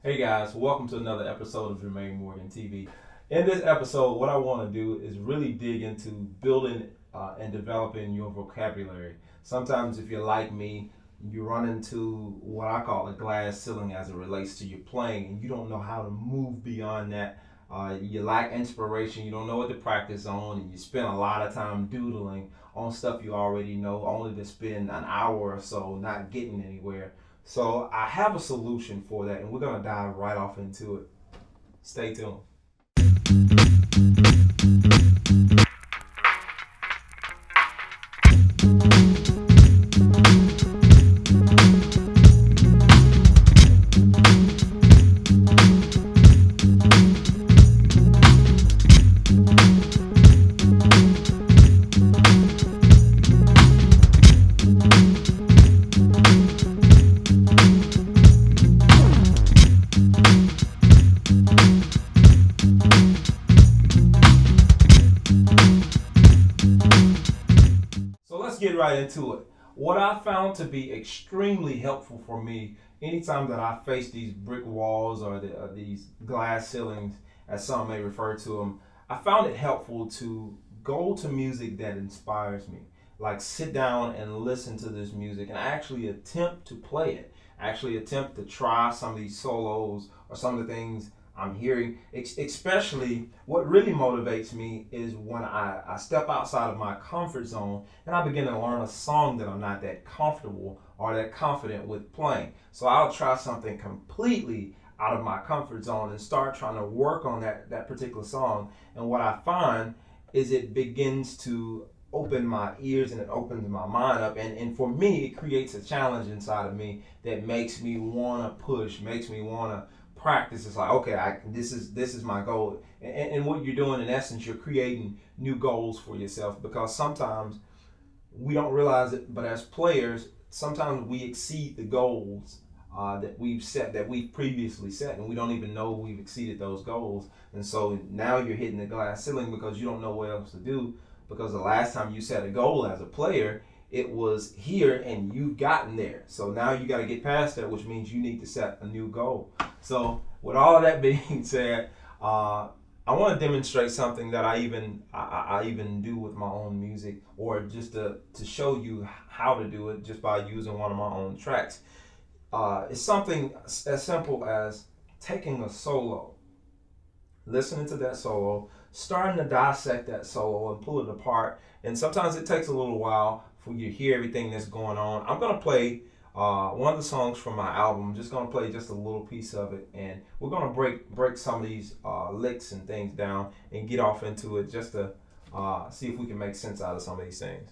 Hey guys, welcome to another episode of Jermaine Morgan TV. In this episode, what I want to do is really dig into building and developing your vocabulary. Sometimes, if you're like me, you run into what I call a glass ceiling as it relates to your playing, and you don't know how to move beyond that. You lack inspiration, you don't know what to practice on, and you spend a lot of time doodling on stuff you already know, only to spend an hour or so not getting anywhere. So I have a solution for that, and we're gonna dive right off into it. Stay tuned. So let's get right into it. What I found to be extremely helpful for me anytime that I face these brick walls or these glass ceilings, as some may refer to them, I found it helpful to go to music that inspires me. Like sit down and listen to this music and actually attempt to play it. Actually attempt to try some of these solos or some of the things I'm hearing. Especially what really motivates me is when I step outside of my comfort zone and I begin to learn a song that I'm not that comfortable or that confident with playing. So I'll try something completely out of my comfort zone and start trying to work on that particular song. And what I find is it begins to open my ears and it opens my mind up. And for me, it creates a challenge inside of me that makes me want to push, makes me want to practice. It's like, okay, this is my goal. And what you're doing in essence, you're creating new goals for yourself, because sometimes we don't realize it, but as players, sometimes we exceed the goals that we've set, that we've previously set, and we don't even know we've exceeded those goals. And so now you're hitting the glass ceiling because you don't know what else to do. Because the last time you set a goal as a player, it was here and you've gotten there. So now you got to get past that, which means you need to set a new goal. So with all of that being said, I want to demonstrate something that I even do with my own music, or just to show you how to do it just by using one of my own tracks. It's something as simple as taking a solo, listening to that solo, starting to dissect that solo and pull it apart. And sometimes it takes a little while for you to hear everything that's going on. I'm gonna play one of the songs from my album. I'm just gonna play just a little piece of it, and we're gonna break some of these licks and things down and get off into it just to see if we can make sense out of some of these things.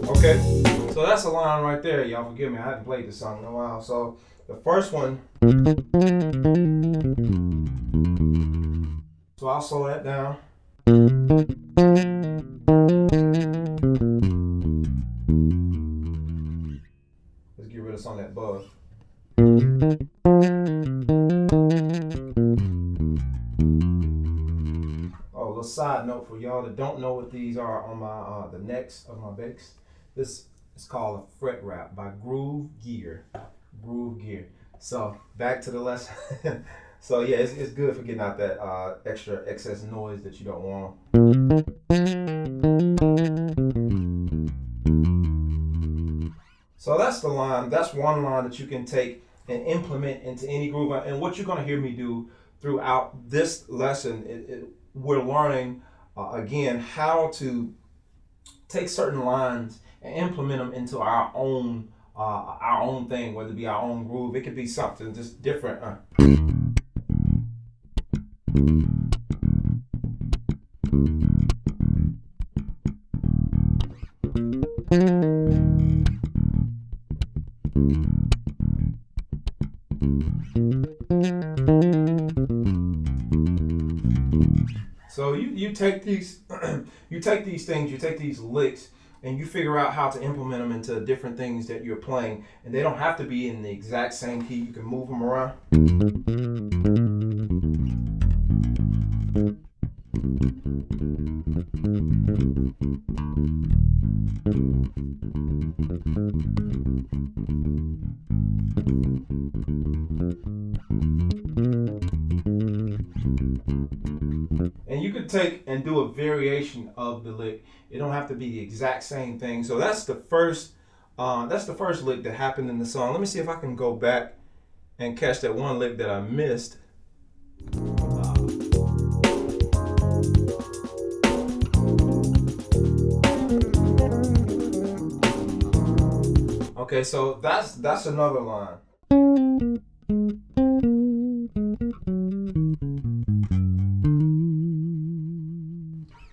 Okay, so that's a line right there. Y'all forgive me, I haven't played this song in a while. So the first one, so I'll slow that down. Let's get rid of some of that buzz. Oh, a little side note for y'all that don't know what these are on my the necks of my bass. This is called a fret wrap by Groove Gear. Groove Gear. So back to the lesson. So yeah, it's good for getting out that extra excess noise that you don't want. So that's the line. That's one line that you can take and implement into any groove. And what you're going to hear me do throughout this lesson, we're learning again how to take certain lines and implement them into our own thing, whether it be our own groove. It could be something just different. So you take these you take these things, you take these licks, and you figure out how to implement them into different things that you're playing, and they don't have to be in the exact same key. You can move them around. And you could take and do a variation of the lick. It don't have to be the exact same thing. So that's the first lick that happened in the song. Let me see if I can go back and catch that one lick that I missed. Okay, so that's another line.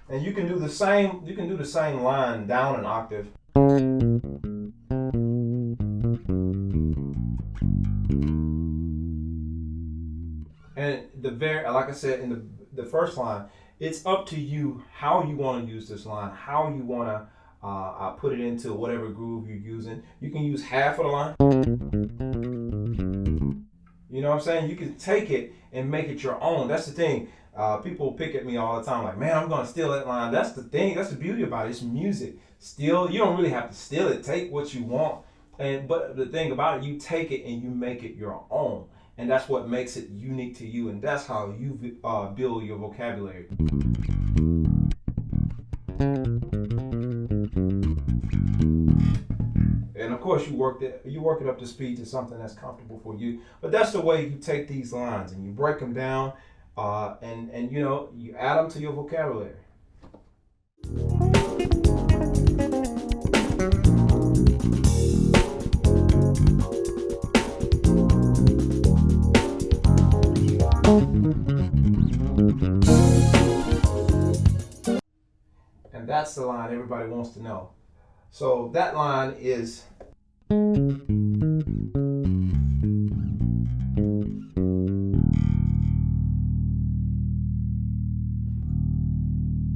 And you can do the same line down an octave. And like I said in the first line, it's up to you how you want to use this line, how you want to put it into whatever groove you're using. You can use half of the line. You know what I'm saying? You can take it and make it your own. That's the thing. People pick at me all the time like, man, I'm going to steal that line. That's the thing. That's the beauty about it. It's music. You don't really have to steal it. Take what you want. But the thing about it, you take it and you make it your own. And that's what makes it unique to you. And that's how you build your vocabulary. And of course, you work it up to speed to something that's comfortable for you. But that's the way you take these lines and you break them down, and you add them to your vocabulary. And that's the line everybody wants to know. So that line is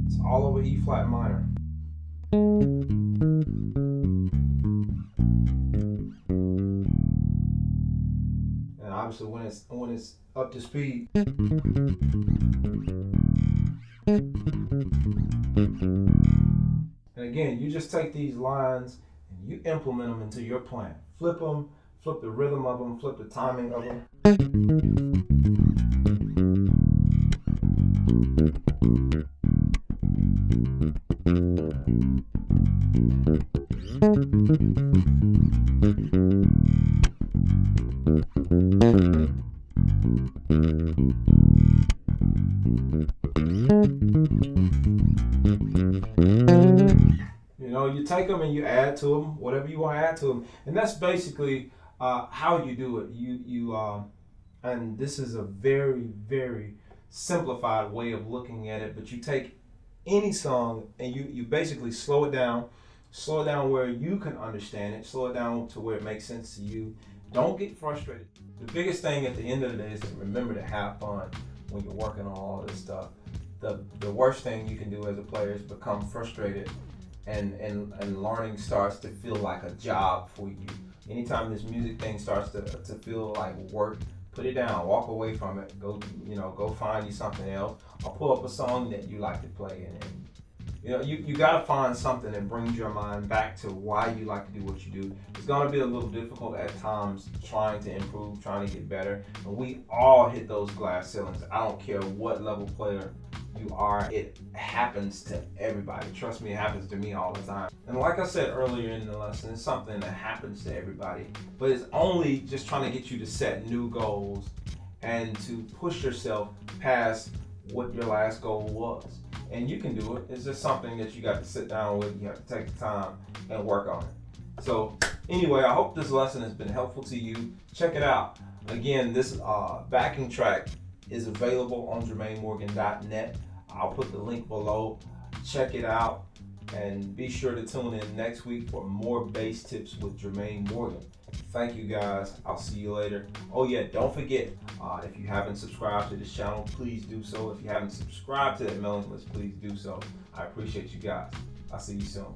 it's all over E flat minor. And obviously when it's up to speed, and again, you just take these lines and you implement them into your plan. Flip them, flip the rhythm of them, flip the timing of them. You take them and you add to them whatever you want to add to them, and that's basically how you do it. And this is a very, very simplified way of looking at it. But you take any song and you basically slow it down where you can understand it, slow it down to where it makes sense to you. Don't get frustrated. The biggest thing at the end of the day is to remember to have fun when you're working on all this stuff. The worst thing you can do as a player is become frustrated. And learning starts to feel like a job for you. Anytime this music thing starts to feel like work, put it down, walk away from it, go find you something else, or pull up a song that you like to play. And you gotta find something that brings your mind back to why you like to do what you do. It's gonna be a little difficult at times trying to improve, trying to get better. And we all hit those glass ceilings. I don't care what level player you are, it happens to everybody. Trust me, it happens to me all the time. And like I said earlier in the lesson, it's something that happens to everybody, but it's only just trying to get you to set new goals and to push yourself past what your last goal was. And you can do it. It's just something that you got to sit down with. You have to take the time and work on it. So anyway, I hope this lesson has been helpful to you. Check it out. Again, this backing track is available on JermaineMorgan.net. I'll put the link below. Check it out, and be sure to tune in next week for more bass tips with Jermaine Morgan. Thank you guys. I'll see you later. Oh yeah, don't forget, if you haven't subscribed to this channel, please do so. If you haven't subscribed to that mailing list, please do so. I appreciate you guys. I'll see you soon.